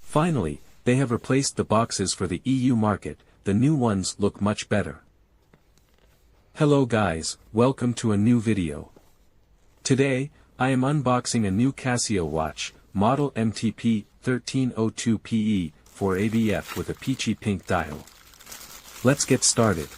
Finally, they have replaced the boxes for the EU market. The new ones look much better. Hello guys, welcome to a new video. Today, I am unboxing a new Casio watch, model MTP-1302PE-4AVEF with a peachy pink dial. Let's get started.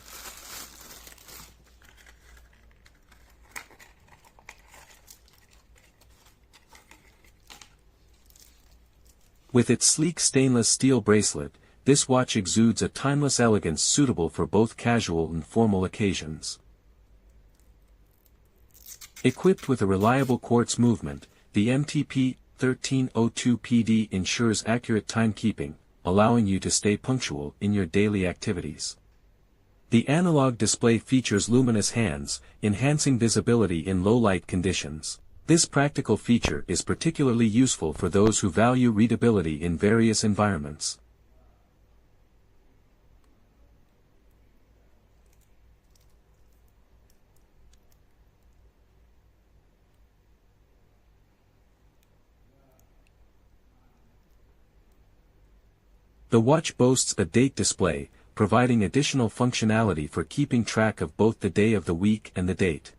With its sleek stainless steel bracelet, this watch exudes a timeless elegance suitable for both casual and formal occasions. Equipped with a reliable quartz movement, the MTP-1302PD ensures accurate timekeeping, allowing you to stay punctual in your daily activities. The analog display features luminous hands, enhancing visibility in low-light conditions. This practical feature is particularly useful for those who value readability in various environments. The watch boasts a date display, providing additional functionality for keeping track of both the day of the week and the date.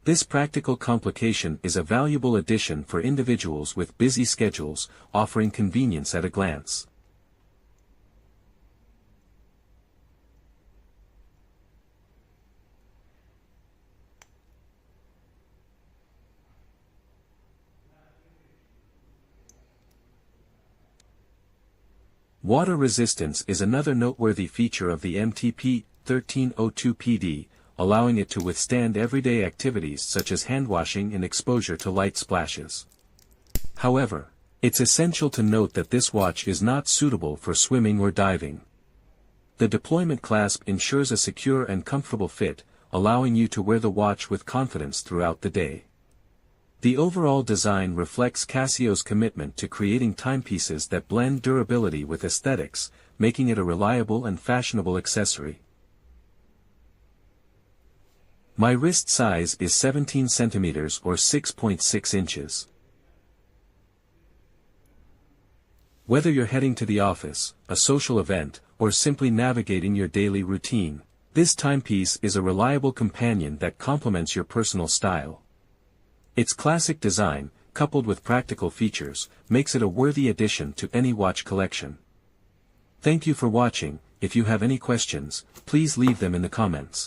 This practical complication is a valuable addition for individuals with busy schedules, offering convenience at a glance. Water resistance is another noteworthy feature of the MTP-1302PD, allowing it to withstand everyday activities such as handwashing and exposure to light splashes. However, it's essential to note that this watch is not suitable for swimming or diving. The deployment clasp ensures a secure and comfortable fit, allowing you to wear the watch with confidence throughout the day. The overall design reflects Casio's commitment to creating timepieces that blend durability with aesthetics, making it a reliable and fashionable accessory. My wrist size is 17 centimeters or 6.6 inches. Whether you're heading to the office, a social event, or simply navigating your daily routine, this timepiece is a reliable companion that complements your personal style. Its classic design, coupled with practical features, makes it a worthy addition to any watch collection. Thank you for watching. If you have any questions, please leave them in the comments.